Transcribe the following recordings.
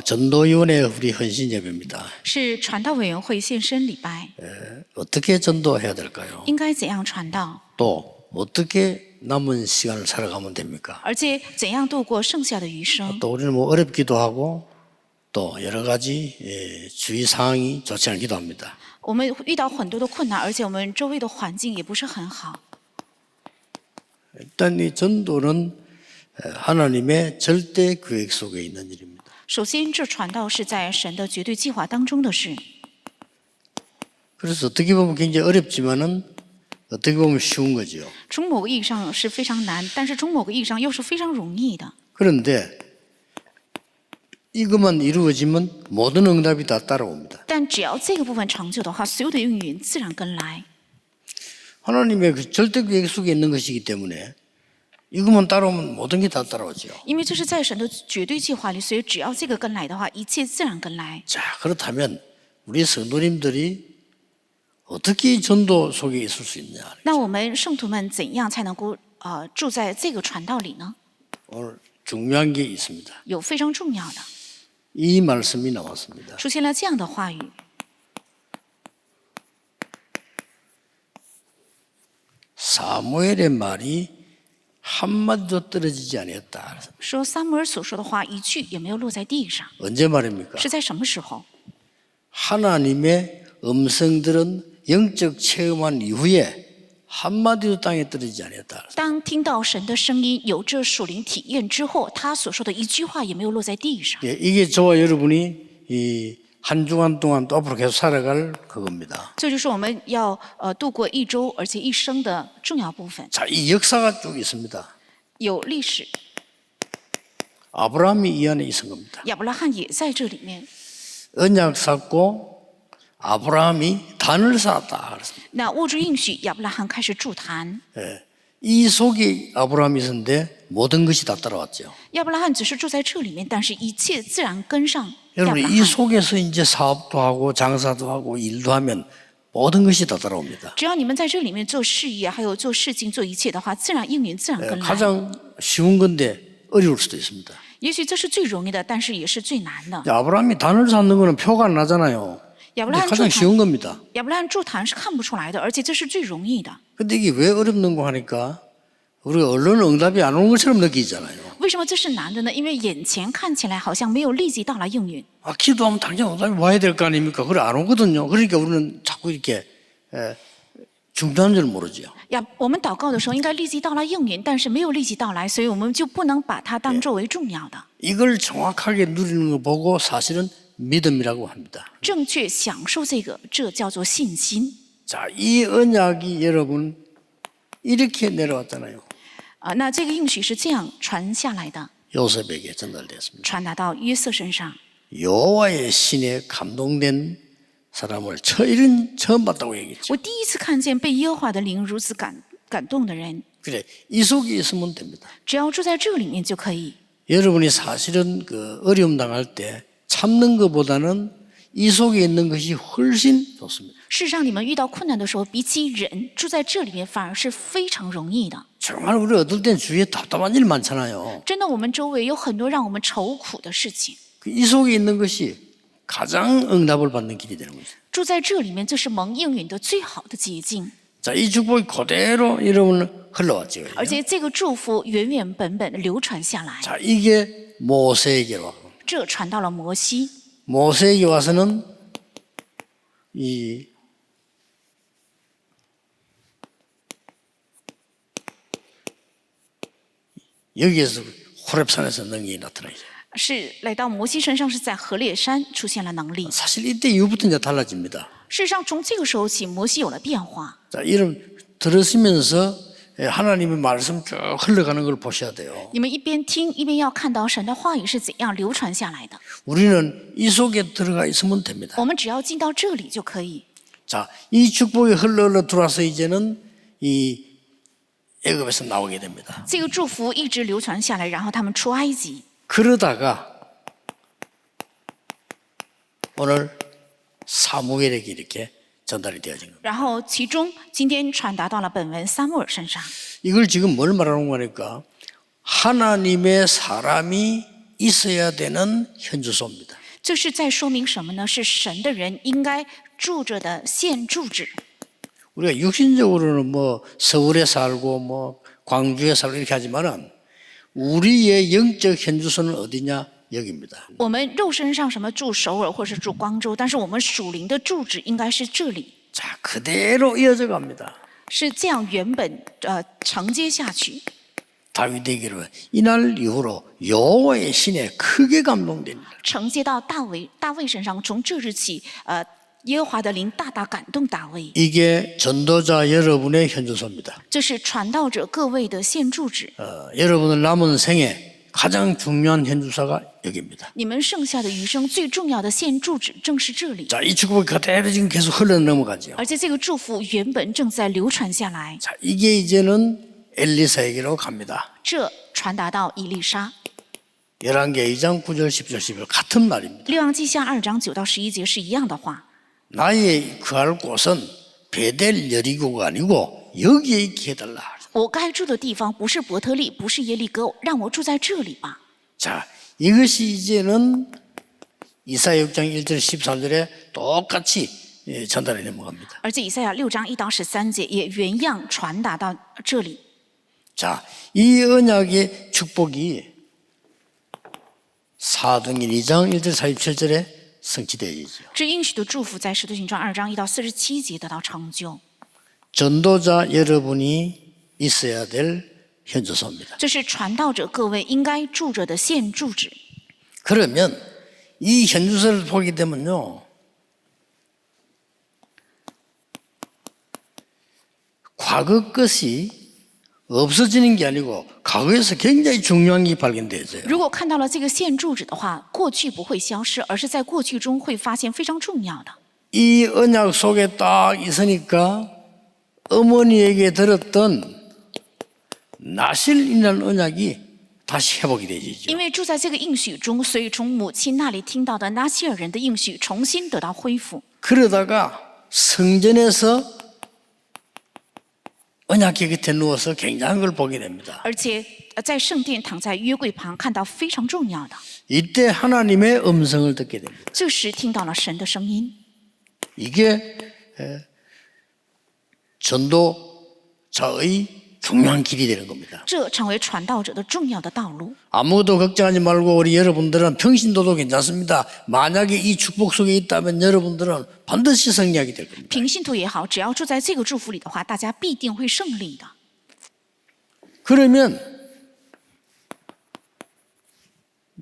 전도위원회 우리 헌신 예배입니다. 是传道委员会献身礼拜， 어떻게 전도해야 될까요? 应该怎样传道， 또 어떻게 남은 시간을 살아가면 됩니까? 而且怎样度过剩下的余生。 또 우리는 어렵기도 하고 또 여러 가지 주위 상황이 좋지 않기도 합니다. 我们遇到很多的困难，而且我们周围的环境也不是很好。 일단 이 전도는 하나님의 절대 계획 속에 있는 일입니다. 首先，这传道是在神的绝对计划当中的事， 그래서 어떻게 보면 굉장히 어렵지만은 어떻게 보면 쉬운 거죠. 从某个意义上是非常难，但是从某个意义上又是非常容易的。 그런데 이것만 이루어지면 모든 응답이 다 따라옵니다. 但只要这个部分成就的话，所有的应允自然跟来。 하나님의 그 절대 계획 속에 있는 것이기 때문에 이것만 따라오면 모든 게 다 따라오죠. 因为这是在神的绝对计划里，所以只要这个跟来的话，一切自然跟来。 자, 그렇다면 우리 성도님들이 어떻게 이 전도 속에 있을 수 있냐? 那我们圣徒们怎样才能够住在这个传道里呢？ 오늘 중요한 게 있습니다. 有非常重要的， 이 말씀이 나왔습니다. 出现了这样的话语。 사무엘의 말이 한마디도 떨어지지 아니었다. 说撒母耳所说的话一句也没有落在地上， 언제 말입니까? 是在什么时候？ 하나님의 음성들은 영적 체험한 이후에 한마디도 땅에 떨어지지 아니었다. 当听到神的声音，有这属灵体验之后，他所说的一句话也没有落在地上。 예, 이게 저와 여러분이 이 한 주간 동안 또 앞으로 계속 살아갈 그겁니다. 这就是我们要度过一周而且一生的重要部分。 자, 이 역사가 쭉 있습니다. 有历史， 아브라함이 이 안에 있은 겁니다. 亚伯拉罕也在这里面。 언약 쌓고 아브라함이 단을 쌓았다. 그랬습니다. 那握住应许，亚伯拉罕开始筑坛。 예, 이 속에 아브라함이 있었는데 모든 것이 다 따라왔죠. 亚伯拉罕只是住在这里面，但是一切自然跟上亚伯 여러분 拉 이 罕。 속에서 이제 사업도 하고 장사도 하고 일도 하면 모든 것이 다 따라옵니다. 只要你们在这里面做事业，还有做事情、做一切的话，自然应允，自然 예, 跟来。 가장 쉬운 건데 어려울 수도 있습니다. 也许这是最容易的，但是也是最难的。 아브라함이 단을 쌓는 거는 표가 안 나잖아요. 亚伯拉 근데 罕筑 가장 坛， 쉬운 겁니다. 亚伯拉罕筑坛是看不出来的，而且这是最容易的。 근데 이게 왜 어렵는고 하니까 우리가 언론 응답이 안 오는 것처럼 느끼잖아요. 为什么这是难的呢？因为眼前看起来好像没有立即到来应允。 아, 기도하면 당장 응답이 와야 될 거 아닙니까? 그래 안 오거든요. 그러니까 우리는 자꾸 이렇게 중단한 줄 모르죠. 我们祷告的时候应该立即到来应允，但是没有立即到来，所以我们就不能把它当作为重要的。 이걸 정확하게 누리는 거 보고 사실은 믿음이라고 합니다. 正确享受这个，这叫做信心。 자, 이 언약이 여러분 이렇게 내려왔잖아요. 那这个应许是这样传下来的， 요셉에게 전달됐습니다. 传达到约瑟身上。 여호와의 신에 감동된 사람을 이런 처음 봤다고 얘기했죠. 我第一次看见被耶和华的灵如此感动的人， 그래, 이 속에 있으면 됩니다. 只要住在这里面就可以。 여러분이 사실은 그 어려움 당할 때 참는 것보다는 이 속에 있는 것이 훨씬 좋습니다. 事实上，你们遇到困难的时候，比起忍，住在这里面反而是非常容易的。 정말 우리 어떨 땐 주위에 답답한 일 많잖아요. 真的，我们周围有很多让我们愁苦的事情， 이 속에 있는 것이 가장 응답을 받는 길이 되는 거죠. 住在这里面，这是蒙应允的最好的捷径。 자, 이 축복이 그대로 여러분 흘러왔죠. 而且这个祝福原原本本的流传下来， 자, 이게 모세에게 왔고 这传到了摩西。 모세에게 와서는 이 여기에서 호렙산에서 능력이 나타나죠. 是来到摩西身上，是在何烈山出现了能力。 사실 이때 이후부터 이제 달라집니다. 事实上，从这个时候起，摩西有了变化。 자, 이런 들으시면서 하나님의 말씀 쭉 흘러가는 걸 보셔야 돼요. 你们一边听，一边要看到神的话语是怎样流传下来的。 우리는 이 속에 들어가 있으면 됩니다. 我们只要进到这里就可以。 자, 이 축복이 흘러 들어와서 이제는 이 애굽에서 나오게 됩니다. 这个祝福一直流传下来，然后他们出埃及。 그러다가 오늘 사무엘에게 이렇게 전달이 되어진 겁니다. 然后其中今天传达到了本文撒母耳身上。 이걸 지금 뭘 말하는 거니까 하나님의 사람이 있어야 되는 현주소입니다. 这是在说明什么呢？是神的人应该住着的现住址。 우리가 육신적으로는 뭐 서울에 살고 뭐 광주에 살고 이렇게 하지만은 우리의 영적 현주소는 어디냐? 여기입니다. 我们肉身上什么住首尔或是住光州，但是我们属灵的住址应该是这里， 자, 그대로 이어져 갑니다. 是这样原本承接下去。 다윗에게로 이날 이후로 여호와의 신에 크게 감동됩니다. 承接到大卫身上，从这日起，耶和华的灵大大感动大卫。 이게 전도자 여러분의 현주소입니다. 这是传道者各位的现住址。 여러분의 남은 생에 가장 중요한 현주소가 여기입니다. 你们剩下的余生最重要的现住址正是这里， 자, 이 축복이 그대로 지금 계속 흘러 넘어가죠. 而且这个祝福原本正在流传下来， 자, 이게 이제는 엘리사에게로 갑니다. 这传达到以利沙。 열왕기 2장 9절 10절 11절 같은 말입니다. 列王记下2章9到11节是一样的话。 나의 거할 곳은 베델 여리고가 아니고 여기에 있게 해달라. 我该住的地方不是伯特利，不是耶利哥，让我住在这里吧。 자, 이것이 이제는 이사야 6장 1절 13절에 똑같이 전달해 넘어갑니다. 而且以赛亚6章1到13节也原样传达到这里。 자, 이 언약의 축복이 사도행전 2장 1절 47절에 성취되어지죠. 这应许的祝福在使徒行传2章1到47节得到成就。 전도자 여러분이 있어야 될 현주소입니다. 这是传道者各位应该住着的现住址。 그러면 이 현주소를 보게 되면요, 과거 것이 없어지는 게 아니고 과거에서 굉장히 중요한 게 발견되어져요. 如果看到了这个现住址的话，过去不会消失，而是在过去中会发现非常重要的。 이 언약 속에 딱 있으니까 어머니에게 들었던 나실이라는 언약이 다시 회복이 되죠. 因为住在这个应许中，所以从母亲那里听到的拿西尔人的应许重新得到恢复。 그러다가 성전에서 언약궤 곁에 누워서 굉장한 걸 보게 됩니다. 而且在圣殿躺在约柜旁，看到非常重要的。 이때 하나님의 음성을 듣게 됩니다. 这时听到了神的声音， 이게 전도자의 중요한 길이 되는 겁니다. 这成为传道者的重要的道路。 아무것도 걱정하지 말고 우리 여러분들은 평신도도 괜찮습니다. 만약에 이 축복 속에 있다면 여러분들은 반드시 승리하게 될 겁니다. 平信徒也好，只要住在这个祝福里的话，大家必定会胜利的。 그러면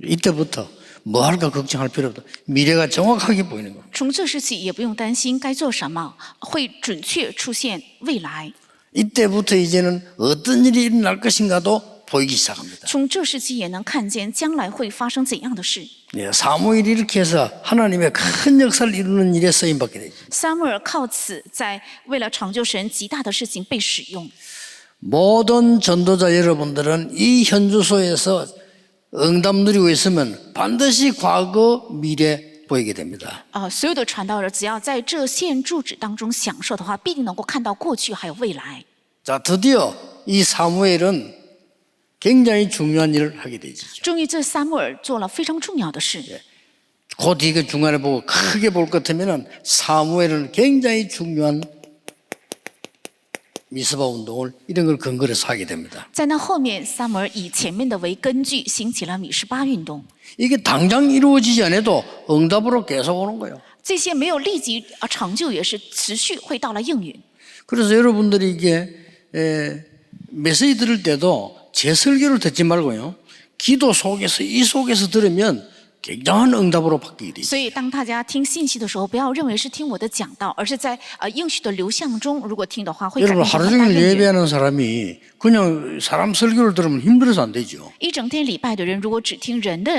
이때부터 뭐 할까 걱정할 필요 없다. 미래가 정확하게 보이는 겁니다. 从这时起也不用担心该做什么，会准确出现未来。 이때부터 이제는 어떤 일이 일어날 것인가도 보이기 시작합니다. 从这时期也能看见将来会发生怎样的事。 네, 사무엘이 이렇게 해서 하나님의 큰 역사를 이루는 일에 쓰임받게 되죠. 撒母耳靠此在为了成就神极大的事情被使用。 모든 전도자 여러분들은 이 현주소에서 응답 누리고 있으면 반드시 과거, 미래 보이게 됩니다. 所有的传道者只要在这现住址当中享受的话，必定能够看到过去还有未来。 자, 드디어 이 사무엘은 굉장히 중요한 일을 하게 되죠. 终于，这撒母耳做了非常重要的事。 곧 이거 중간에 보고 크게 볼 것 같으면 사무엘은 굉장히 중요한 미스바 운동을 이런 걸 근거로 해서 하게 됩니다. 在那后面，撒母耳以前面的为根据，兴起了米十巴运动。 이게 당장 이루어지지 않아도 응답으로 계속 오는 거예요. 这些没有立即成就，也是持续会到了应允。 그래서 여러분들이 이게 메시지 들을 때도 제 설교를 듣지 말고요. 기도 속에서 이 속에서 들으면 굉장한 응답으로 바뀌게 되죠. 所以，当大家听信息的时候，不要认为是听我的讲道，而是在应许的流向中，如果听的话，会感 여러분 到 하루 很大 종일 应允。 예배하는 사람이 그냥 사람 설교를 들으면 힘들어서 안 되죠. 一整天礼拜的人，如果只听人的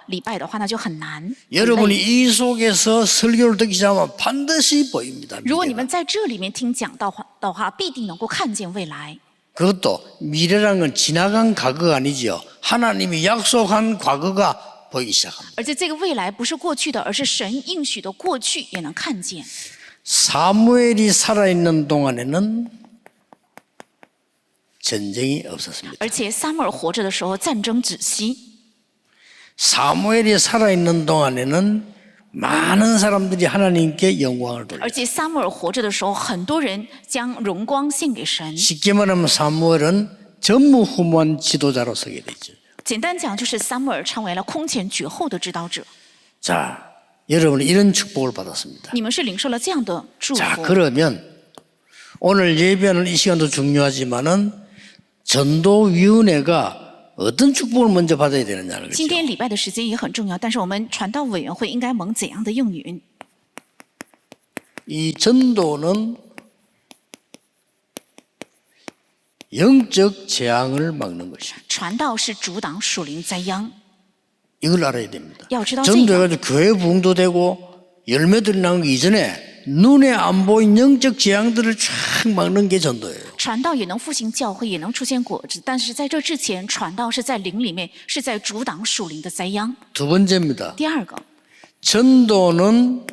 礼拜的话，那就很难。很累 여러분이 이 속에서 설교를 듣기 시작하면 반드시 보입니다. 如果你 미래가. 们在这里面听讲道的话，必定能够看见未来。 그것도 미래라는 건 지나간 과거가 아니죠. 하나님이 약속한 과거가 보이기 시작합니다. 而且这个未来不是过去的，而是神应许的过去也能看见。 사무엘이 살아있는 동안에는 전쟁이 없었습니다. 而且撒母耳活着的时候，战争止息。 사무엘이 살아있는 동안에는 많은 사람들이 하나님께 영광을 돌려. 而且撒母耳活着的时候，很多人将荣光献给神。 쉽게 말하면 사무엘은 전무후무한 지도자로 서게 되죠. 简单讲，就是撒母耳成为了空前绝后的指导者。 자, 여러분은 이런 축복을 받았습니다. 你们是领受了这样的祝 자, 福。 그러면 오늘 예배하는 이 시간도 중요하지만은 전도위원회가 어떤 축복을 먼저 받아야 되느냐는 今 거죠. 天礼拜的时间也很重要，但是我们传道委员会应该蒙怎样的应允？ 이 전도는 영적 재앙을 막는 것입니다. 传道是阻挡属灵灾殃， 이걸 알아야 됩니다. 要知道这个。 전도해가지고 교회 부흥도 되고 열매들이 나오기 이전에 눈에 안 보인 영적 재앙들을 쫙 막는 게 전도예요. 传道也能复兴教会，也能出现果子，但是在这之前，传道是在灵里面，是在阻挡属灵的灾殃。 두 번째입니다. 第二个， 전도는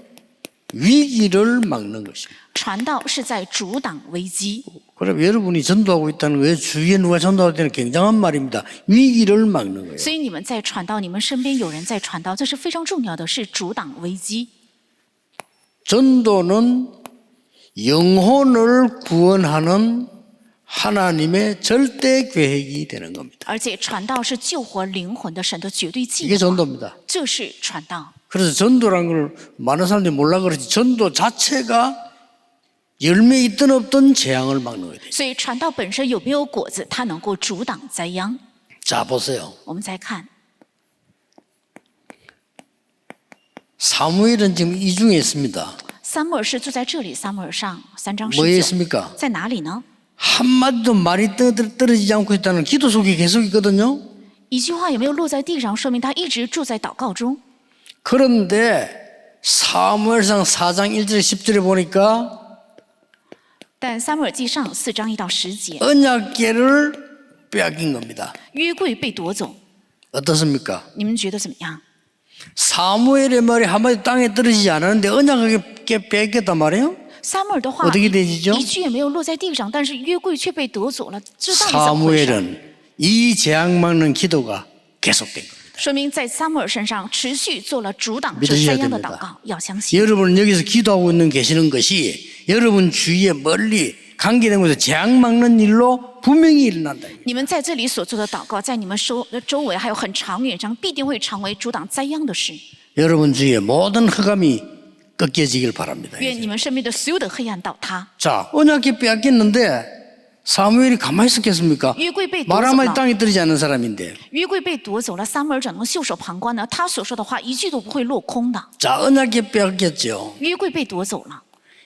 위기를 막는 것입니다. 传道是在阻挡危机。 그럼 여러분이 전도하고 있다는 거예요. 주위에 누가 전도할 때는 굉장한 말입니다. 위기를 막는 거예요. 所以你们在传道，你们身边有人在传道，这是非常重要的，是阻挡危机。 전도는 영혼을 구원하는 하나님의 절대 계획이 되는 겁니다. 而且传道是救活灵魂的神的绝对计 이게 划， 전도입니다. 这是传道。 그래서 전도라는 걸 많은 사람들이 몰라 그러지 전도 자체가 열매 있든 없든 재앙을 막는 거예요. 所以传道本身有没有果子，它能够阻挡灾殃。 자, 보세요. 我们再看， 사무엘은 지금 이 중에 있습니다. 撒母耳是住在这里，撒母耳上3章 뭐에 19， 있습니까? 在哪里呢？ 한마디도 말이 떨어지지 않고 있다는 기도 속에 계속 있거든요. 一句话也没有落在地上，说明他一直住在祷告中。 그런데 사무엘상 4장 1절 10절에 보니까 但撒母耳记上4章1到10节， 언약궤를 빼앗긴 겁니다. 约柜被夺走， 어떻습니까? 你们觉得怎么样？ 사무엘의 말이 한마디 땅에 떨어지지 않았는데 언약궤 뺏겼단 말이에요? 撒母耳的话 어떻게 되지죠? 一句也没有落在地上，但是约柜却被夺走了，这到底怎么回事？ 사무엘은 이 재앙 막는 기도가 계속된 겁니다. 说明在撒母耳身上持续做了阻挡这 믿으셔야 灾殃的 됩니다. 祷告，要相信。 여러분은 여기서 기도하고 있는 계시는 것이 여러분 주위에 멀리 관계된 곳에서 재앙 막는 일로 분명히 일어난다. 你们在这里所做的祷告，在你们周围还有很长远上，必定会成为阻挡灾殃的事。 여러분 주위에 모든 흑암이 꺾여지길 바랍니다. 愿你们身边的所有的黑暗倒塌。 자, 언약궤 빼앗겼는데 사무엘이 가만히 있었겠습니까? 约柜被夺 말 走 한마디 了， 땅에 떨어지지 않는 사람인데. 约柜被夺走了，撒母耳怎能袖手旁观呢？他所说的话一句都不会落空的。 자, 언약궤 빼앗겼죠. 约柜被夺走了，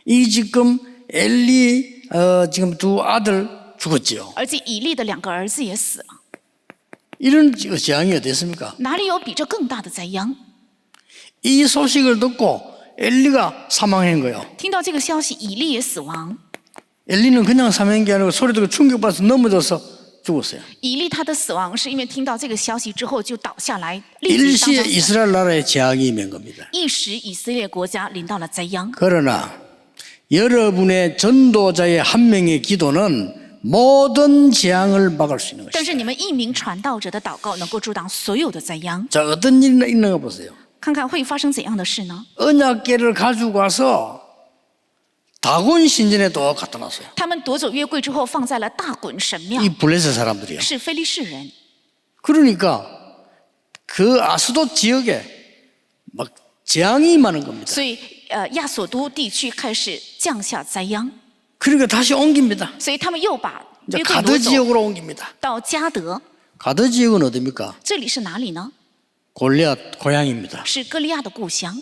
이 지금 엘리 지금 두 아들 죽었죠. 而且以利的2个儿子也死了。 이런 재앙이 어땠습니까? 哪里有比这更大的灾殃？ 이 소식을 듣고 엘리가 사망한 거예요. 听到这个消息，以利也死亡。 엘리는 그냥 사망한 게 아니고 소리 듣고 충격받아서 넘어져서 죽었어요. 以利他的死亡是因为听到这个消息之后就倒下来，立即当 일시에 场 이스라엘 나라에 재앙이 임한 겁니다. 一时以色列国家临到了灾殃。 그러나 여러분의 전도자의 한 명의 기도는 모든 재앙을 막을 수 있는 但 것입니다. 是你们一名传道者的祷告能够阻挡所有的灾殃。 자, 어떤 일이 있는가 보세요. 看看会发生怎样的事呢？ 언약궤를 가지고 와서 다곤 신전에 또 갖다 놨어요. 他们夺走约柜之后，放在了大滚神庙， 이 블레셋 사람들이요. 是非利士人。 그러니까 그 아스돗 지역에 막 재앙이 많은 겁니다. 所以亚索都地区开始降下灾殃， 그러니까 다시 옮깁니다. 所以他们又把 이제 约柜 가드 夺走 지역으로 옮깁니다. 到加德。 가드 지역은 어디입니까? 这里是哪里呢？ 골리앗 고향입니다. 是歌利亚的故乡。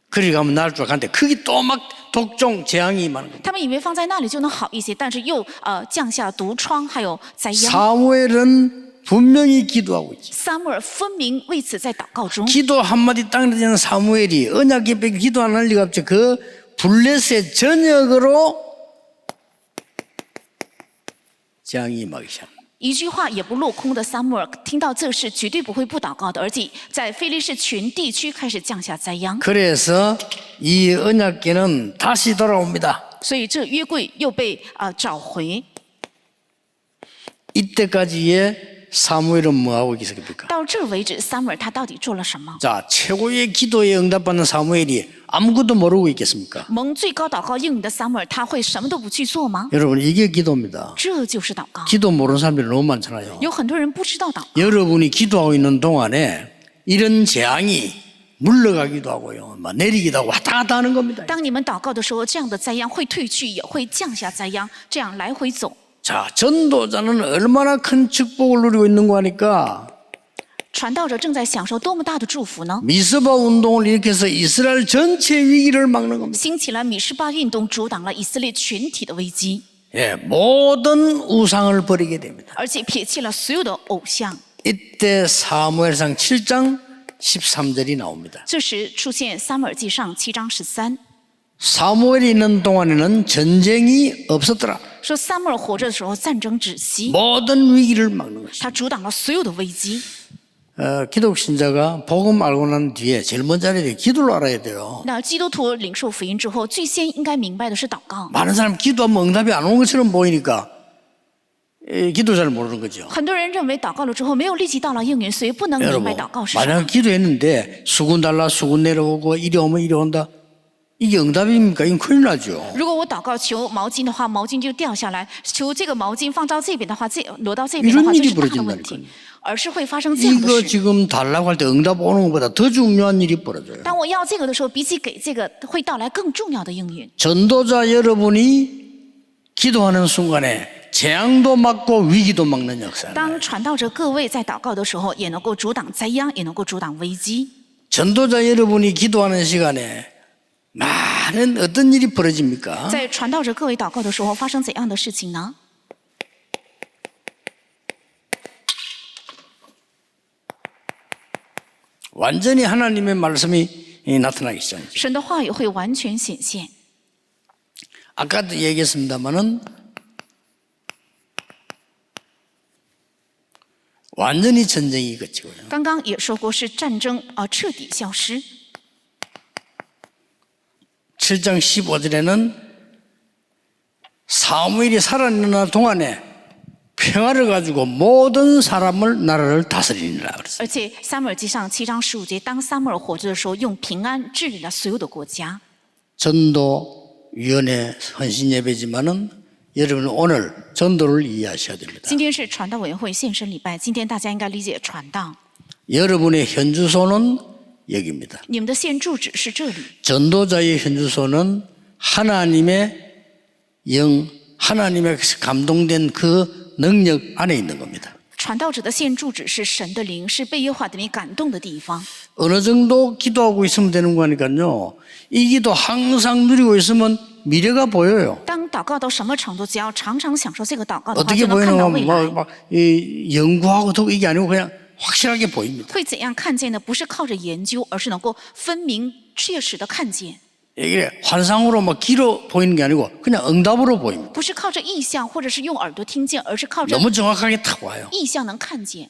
그리 가면 나를 줄 알았는데 거기 또 막 독종 재앙이 많은 겁니다. 他们以为放在那里就能好一些，但是又降下毒疮，还有灾殃。 사무엘은 분명히 기도하고 있죠. 撒母耳分明为此在祷告中。 기도 한마디 땅에 대는 사무엘이 언약궤 뺏기 기도 안 할 리가 없죠. 그 블레셋 전역으로 재앙이 막기 시작. 一句话也不落空的撒母耳听到这事，绝对不会不祷告的，而且在非利士全地区开始降下灾殃。 그래서 이 언약궤는 다시 돌아옵니다. 所以这约柜又被找回。 이때까지의 사무엘은 뭐하고 있었습니까? 到这为止，撒母耳他到底做了什么？ 자, 최고의 기도에 응답받는 사무엘이 아무것도 모르고 있겠습니까? 蒙最高祷告应允的撒母耳，他会什么都不去做吗？ 여러분, 이게 기도입니다. 这就是祷告。 기도 모르는 사람들이 너무 많잖아요. 有很多人不知道祷告， 여러분이 기도하고 있는 동안에 이런 재앙이 물러가기도 하고요, 막 내리기도 하고 왔다 갔다 하는 겁니다. 当你们祷告的时候，这样的灾殃会退去，也会降下灾殃，这样来回走。 자, 전도자는 얼마나 큰 축복을 누리고 있는 거 하니까 传道者正在享受多么大的祝福呢？ 미스바 운동을 일으켜서 이스라엘 전체 위기를 막는 겁니다. 兴起了米示巴运动，阻挡了以色列群体的危机， 예, 모든 우상을 버리게 됩니다. 而且撇弃了所有的偶像。 이때 사무엘상 7장 13절이 나옵니다. 这时出现撒母耳记上7章13， 사무엘이 있는 동안에는 전쟁이 없었더라. 说撒母耳活着的时候，战争止息， 모든 위기를 막는 것이. 他阻挡了所有的危机。 기독 신자가 복음 알고 난 뒤에 제일 먼저 알아야 돼요. 기도를 알아야 돼요. 那基督徒领受福音之后，最先应该明白的是祷告。 많은 사람 기도하면 응답이 안 온 것처럼 보이니까 기도 잘 모르는 거죠. 很多人认为祷告了之后没有立即到了应允，所以不能明 여러분, 白祷告是什么。 만약 기도했는데 수군 달라 수군 내려오고 이리 오면 이리 온다. 이게 응답입니까? 이건 큰일 나죠. 如果我祷告求毛巾的话，毛巾就掉下来；求这个毛巾放到这边的话，挪到这边的话， 이런 这 일이 是大的问 벌어진다니까요. 题，而是会发生这样的 이거 事。 지금 달라고 할 때 응답 오는 것보다 더 중요한 일이 벌어져요. 当我要这个的时候，比起给这个，会到来更重要的应允。 전도자 여러분이 기도하는 순간에 재앙도 막고 위기도 막는 역사예요. 当传道者各位在祷告的时候，也能够阻挡灾殃，也能够阻挡危机。 전도자 여러분이 기도하는 시간에 많은 어떤 일이 벌어집니까? 在传道者各位祷告的时候，发生怎样的事情呢？ 완전히 하나님의 말씀이 나타나기 시작합니다. 神的话语会完全显现。 아까도 얘기했습니다마는 완전히 전쟁이 그치고요. 刚刚也说过，是战争彻底消失。 7장 15절에는 사무엘이 살아있는 동안에 평화를 가지고 모든 사람을 나라를 다스리니라 그랬어요. 而且撒母耳记上7章15节，当撒母耳活着的时候，用平安治理了所有的国家。 전도위원회 헌신예배지만은 여러분은 오늘 전도를 이해하셔야 됩니다. 今天是传道委员会献身礼拜，今天大家应该理解传道。 여러분의 현주소는 여기입니다. 你们的献住址是这里， 전도자의 현주소는 하나님의 하나님의 감동된 그 능력 안에 있는 겁니다. 传道者的献住址是神的灵，是被耶和华的灵感动的地方。 어느 정도 기도하고 있으면 되는 거니까요. 이 기도 항상 누리고 있으면 미래가 보여요. 当祷告到什么程度，只要常常享受这个祷告的话， 어떻게 就能看到 보이는 未来。 막 연구하고 더 이게 아니고 그냥 확실하게 보입니다. 会怎样看见呢？不是靠着研究，而是能够分明切实的看见。 이게 환상으로 막 길어 보이는 게 아니고 그냥 응답으로 보입니다. 不是靠着意象，或者是用耳朵听见，而是靠着 너무 정확하게 탁 와요. 意象能看见，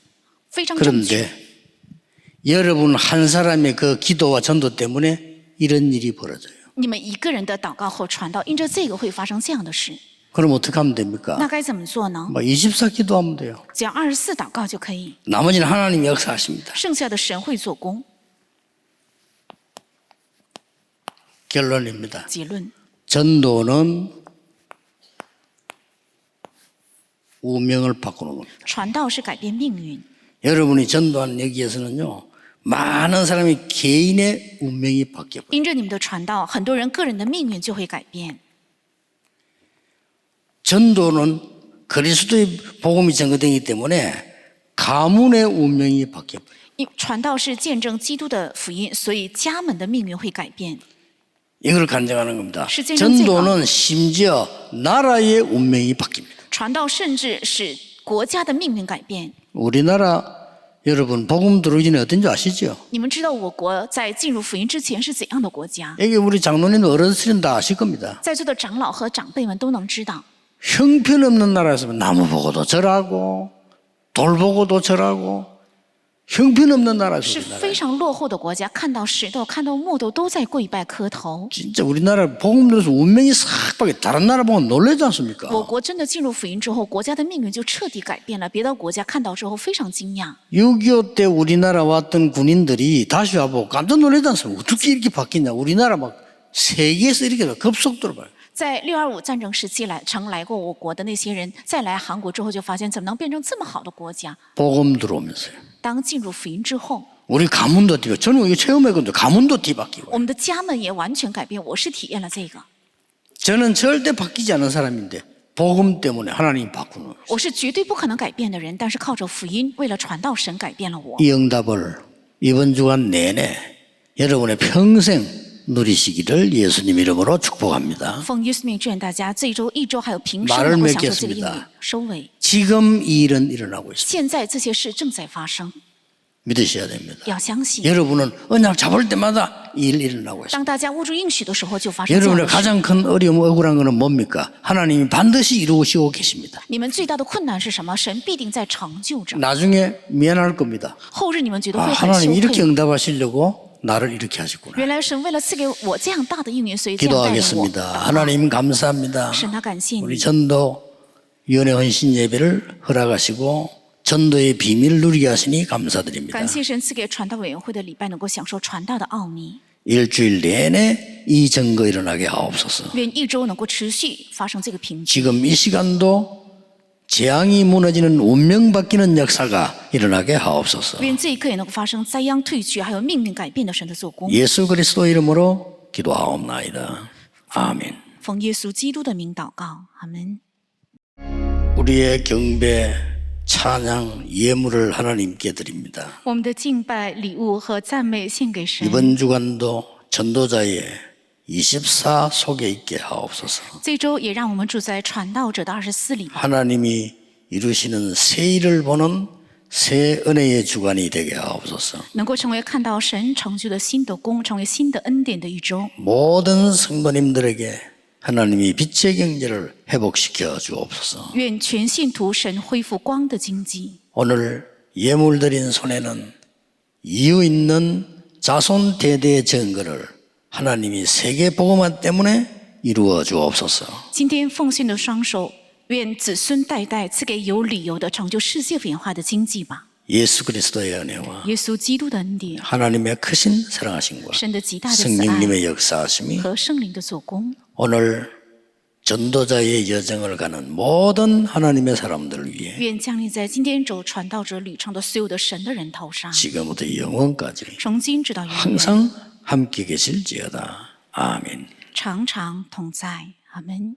非常正确。 그런데 여러분 한 사람의 그 기도와 전도 때문에 이런 일이 벌어져요. 你们一个人的祷告和传道，因着这个会发生这样的事， 그럼 어떻게 하면 됩니까? 那该怎么做呢？ 뭐 24 기도하면 돼요. 只要24祷告就可以， 나머지는 하나님이 역사하십니다. 剩下的神会做工。 결론입니다. 结论： 전도는 운명을 바꾸는 겁니다. 传道是改变命运。 여러분이 전도하는 여기에서는요. 많은 사람이 개인의 운명이 바뀌어요. 因着你们的传道，很多人个人的命运就会改变。 전도는 그리스도의 복음이 전거되기 때문에 가문의 운명이 바뀌어요. 因传道是见证基督的福音，所以家门的命运会改变。 이걸 간증하는 겁니다. 실제로 전도는 심지어 나라의 운명이 바뀝니다. 传道甚至使国家的命运改变。 우리나라 여러분 복음 들어오기 전에 어떤지 아시죠? 你们知道我国在进入福音之前是怎样的国家？ 여기 우리 장로님도 어르신은 다 아실 겁니다. 在座的长老和长辈们都能知道， 형편없는 나라에서 나무 보고도 절하고 돌 보고도 절하고 형편없는 나라죠. 是 우리나라. 非常落后的国家，看到石头、看到木头都在跪拜磕头。 진짜 우리나라 복음 들어서 운명이 싹 바뀌어. 다른 나라 보면 놀라지 않습니까? 我国真的进入福音之后，国家的命运就彻底改变了。别的国家看到之后非常惊讶。 6.25 때 우리나라 왔던 군인들이 다시 와보고 깜짝 놀라지 않습니까? 어떻게 이렇게 바뀌냐. 우리나라 막 세계에서 이렇게 급속도로 바뀌어. 在6.25战争时期曾来过我国的那些人，再来韩国之后就发现，怎么能变成这么好的国家？ 복음 들어오면서요. 当进入福音之后， 우리 가문도 뒤바뀌고 저는 이거 체험했거든요. 가문도 뒤바뀌고. 我们的家门也完全改变。我是体验了这个。 저는 절대 바뀌지 않은 사람인데 복음 때문에 하나님이 바꾸는 거예요. 我是绝对不可能改变的人，但是靠着福音，为了传道，神改变了我。 이 응답을 이번 주간 내내 여러분의 평생 누리시기를 예수님 이름으로 축복합니다. 奉耶稣名祝愿大家这一周、一周还有平生 말을 能够享受这个应 맺겠습니다 许。收尾， 지금 이 일은 일어나고 있습니다. 现在这些事正在发生， 믿으셔야 됩니다. 要相信。 여러분은 언약 잡을 때마다 이 일 일어나고 있습니다. 当大家握住应许的时候，就发生这样 여러분의 的事。 가장 큰 어려움, 억울한 것은 뭡니까? 하나님이 반드시 이루시고 계십니다. 你们最大的困难是什么？神必定在成就着。 나중에 미안할 겁니다. 后日你们觉得 아, 会很羞 하나님 이렇게 愧。 응답하시려고 나를 이렇게 하셨구나. 原来神为了赐给我这样大的应允，所以这样带领我。 기도하겠습니다. 하나님 감사합니다. 神啊，感谢 우리 你， 전도위원회 헌신 예배를 허락하시고 전도의 비밀을 누리게 하시니 감사드립니다. 感谢神赐给传道委员会的礼拜，能够享受传道的奥秘。 일주일 내내 이 증거 일어나게 하옵소서. 愿一周能够持续发生这个凭据。 지금 이 시간도 재앙이 무너지는 운명 바뀌는 역사가 일어나게 하옵소서. 愿这一刻也能够发生灾殃退去，还有命运改变的神的做工。 예수 그리스도 이름으로 기도하옵나이다. 아멘. 奉耶稣基督的名祷告，阿门。 우리의 경배, 찬양, 예물을 하나님께 드립니다. 我们的敬拜、礼物和赞美献给神。 이번 주간도 전도자의 24 속에 있게 하옵소서. 这周也让我们住在传道者的24里， 하나님이 이루시는 새 일을 보는 새 은혜의 주간이 되게 하옵소서. 能够成为看到神成就的新的功，成为新的恩典的一周。 모든 성도님들에게 하나님이 빛의 경제를 회복시켜 주옵소서. 愿全信徒神恢复光的经济。 오늘 예물 드린 손에는 이유 있는 자손 대대의 증거를 하나님이 세계 복음화 때문에 이루어 주옵소서. 今天奉献的双手，愿子孙代代赐给有理由的成就世界文化的经济吧。 예수 그리스도의 은혜와 耶稣基督的恩典， 하나님의 크신 사랑하심과 神的极大的慈爱 성령님의 역사하심이 和圣灵的做工， 오늘 전도자의 여정을 가는 모든 하나님의 사람들을 위해 愿降临在今天走传道者旅程的所有的神的人头上， 지금부터 영원까지 从今直到永远， 항상 함께 계실지어다. 아멘. 常常同在。阿门。